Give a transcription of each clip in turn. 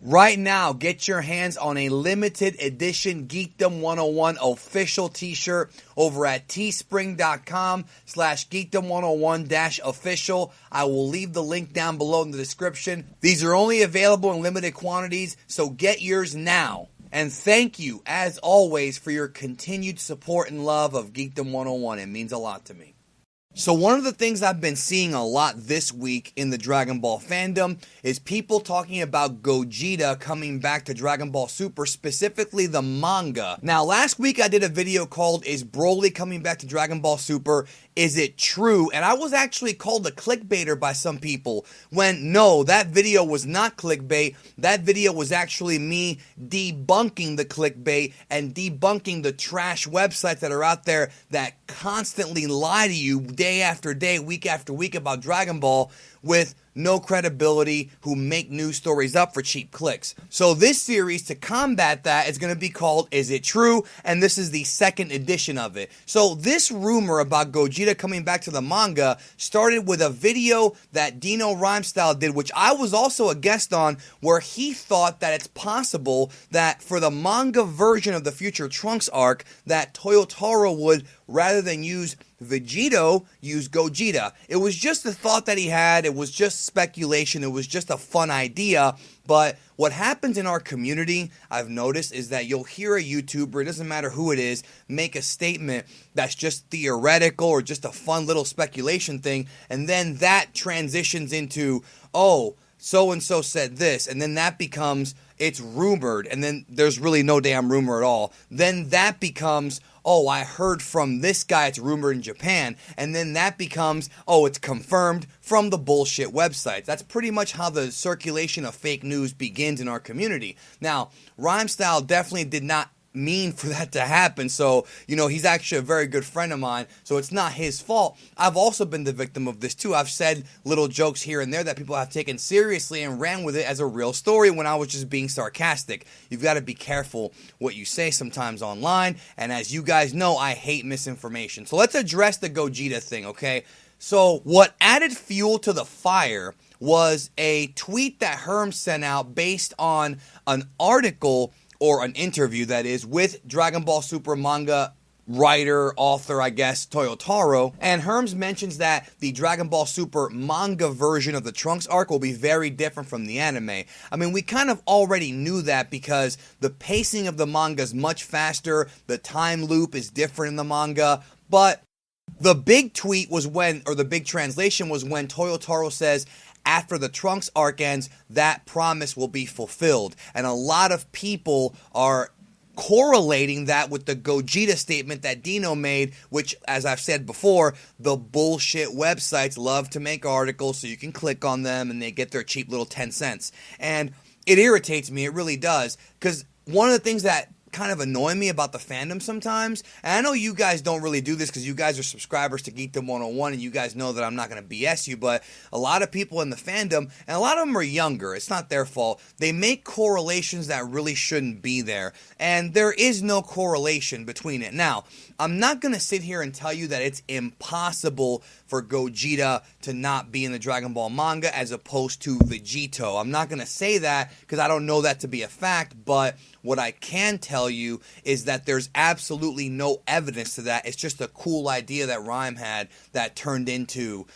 Right now, get your hands on a limited edition Geekdom 101 official t-shirt over at teespring.com/geekdom101-official. I will leave the link down below in the description. These are only available in limited quantities, so get yours now. And thank you, as always, for your continued support and love of Geekdom 101. It means a lot to me. So one of the things I've been seeing a lot this week in the Dragon Ball fandom is people talking about Gogeta coming back to Dragon Ball Super, specifically the manga. Now, last week I did a video called, "Is Broly coming back to Dragon Ball Super? Is it true?" And I was actually called a clickbaiter by some people, when no, that video was not clickbait. That video was actually me debunking the clickbait and debunking the trash websites that are out there that constantly lie to you day after day, week after week about Dragon Ball with no credibility, who make news stories up for cheap clicks. So this series, to combat that, is going to be called Is It True? And this is the second edition of it. So this rumor about Gogeta coming back to the manga started with a video that Dino Rhymestyle did, which I was also a guest on, where he thought that it's possible that for the manga version of the Future Trunks arc, that Toyotaro would, rather than use Vegito, use Gogeta. It was just a thought that he had. It was just speculation. It was just a fun idea. But what happens in our community, I've noticed, is that you'll hear a YouTuber, it doesn't matter who it is, make a statement that's just theoretical or just a fun little speculation thing, and then that transitions into, oh, so-and-so said this, and then that becomes, it's rumored, and then there's really no damn rumor at all. Then that becomes, oh, I heard from this guy, it's rumored in Japan, and then that becomes, oh, it's confirmed from the bullshit websites. That's pretty much how the circulation of fake news begins in our community. Now, Rhymestyle definitely did not mean for that to happen, so, you know, he's actually a very good friend of mine, so it's not his fault. I've also been the victim of this too. I've said little jokes here and there that people have taken seriously and ran with it as a real story when I was just being sarcastic. You've got to be careful what you say sometimes online, and as you guys know, I hate misinformation. So let's address the Gogeta thing, okay? So what added fuel to the fire was a tweet that Herm sent out based on an article, or an interview that is, with Dragon Ball Super manga writer, author, I guess, Toyotaro. And Herms mentions that the Dragon Ball Super manga version of the Trunks arc will be very different from the anime. I mean, we kind of already knew that because the pacing of the manga is much faster, the time loop is different in the manga, but the big tweet was when, or the big translation was when Toyotaro says, after the Trunks arc ends, that promise will be fulfilled. And a lot of people are correlating that with the Gogeta statement that Dino made, which, as I've said before, the bullshit websites love to make articles so you can click on them and they get their cheap little 10 cents. And it irritates me, it really does, because one of the things that kind of annoy me about the fandom sometimes, and I know you guys don't really do this because you guys are subscribers to Geekdom 101 and you guys know that I'm not going to BS you, but a lot of people in the fandom, and a lot of them are younger, it's not their fault, they make correlations that really shouldn't be there, and there is no correlation between it. Now, I'm not going to sit here and tell you that it's impossible for Gogeta to not be in the Dragon Ball manga as opposed to Vegito. I'm not going to say that because I don't know that to be a fact, but what I can tell you is that there's absolutely no evidence to that. It's just a cool idea that Rhyme had that turned into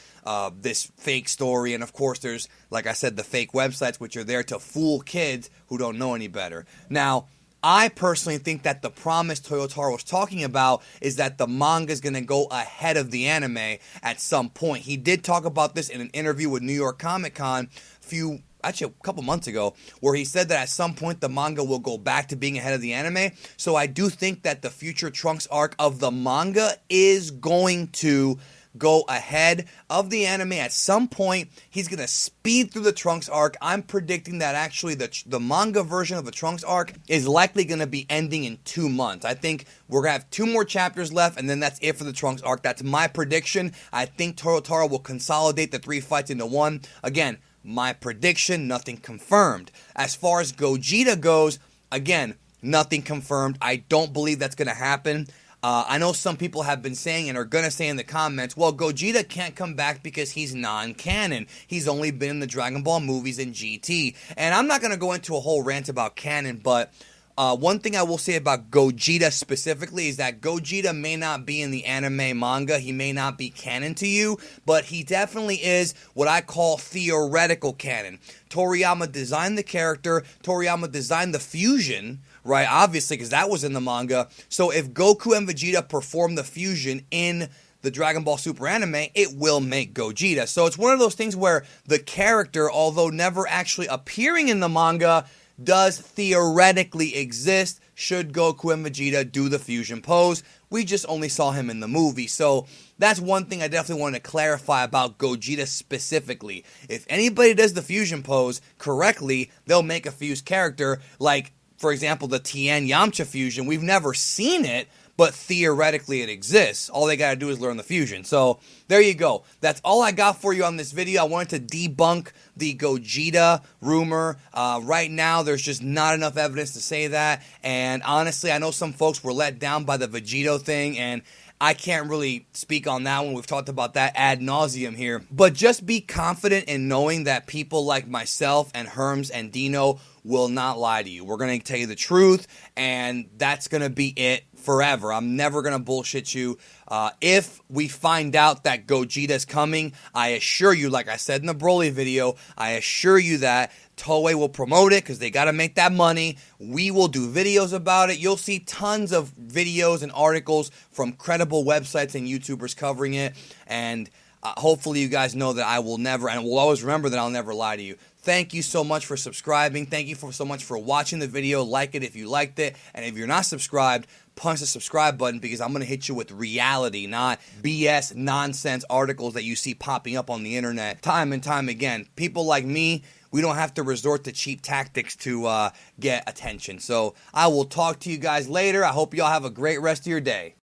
this fake story. And of course, there's, like I said, the fake websites which are there to fool kids who don't know any better. Now, I personally think that the promise Toyotaro was talking about is that the manga is going to go ahead of the anime at some point. He did talk about this in an interview with New York Comic Con a couple months ago, where he said that at some point the manga will go back to being ahead of the anime. So I do think that the Future Trunks arc of the manga is going to go ahead of the anime at some point. He's going to speed through the Trunks arc. I'm predicting that actually the manga version of the Trunks arc is likely going to be ending in 2 months. I think we're going to have 2 more chapters left, and then that's it for the Trunks arc. That's my prediction. I think Toyotaro will consolidate the 3 fights into one. Again, my prediction, nothing confirmed. As far as Gogeta goes, again, nothing confirmed. I don't believe that's going to happen. I know some people have been saying and are going to say in the comments, well, Gogeta can't come back because he's non-canon. He's only been in the Dragon Ball movies and GT. And I'm not going to go into a whole rant about canon, but one thing I will say about Gogeta specifically is that Gogeta may not be in the anime manga, he may not be canon to you, but he definitely is what I call theoretical canon. Toriyama designed the character, Toriyama designed the fusion, right, obviously, because that was in the manga. So if Goku and Vegeta perform the fusion in the Dragon Ball Super anime, it will make Gogeta. So it's one of those things where the character, although never actually appearing in the manga, does theoretically exist should Goku and Vegeta do the fusion pose. We just only saw him in the movie. So that's one thing I definitely want to clarify about Gogeta specifically. If anybody does the fusion pose correctly, they'll make a fused character. Like, for example, the Tien Yamcha fusion. We've never seen it, but theoretically it exists. All they got to do is learn the fusion. So there you go. That's all I got for you on this video. I wanted to debunk the Gogeta rumor. Right now, there's just not enough evidence to say that. And honestly, I know some folks were let down by the Vegito thing, and I can't really speak on that one. We've talked about that ad nauseum here. But just be confident in knowing that people like myself and Herms and Dino will not lie to you. We're going to tell you the truth, and that's going to be it forever. I'm never going to bullshit you. If we find out that Gogeta's coming, I assure you, like I said in the Broly video, I assure you that Toei will promote it because they got to make that money. We will do videos about it. You'll see tons of videos and articles from credible websites and YouTubers covering it. And hopefully you guys know that I will never, and will always remember that I'll never lie to you. Thank you so much for subscribing. Thank you so much for watching the video. Like it if you liked it. And if you're not subscribed, punch the subscribe button because I'm going to hit you with reality, not BS nonsense articles that you see popping up on the internet time and time again. People like me, we don't have to resort to cheap tactics to get attention. So I will talk to you guys later. I hope y'all have a great rest of your day.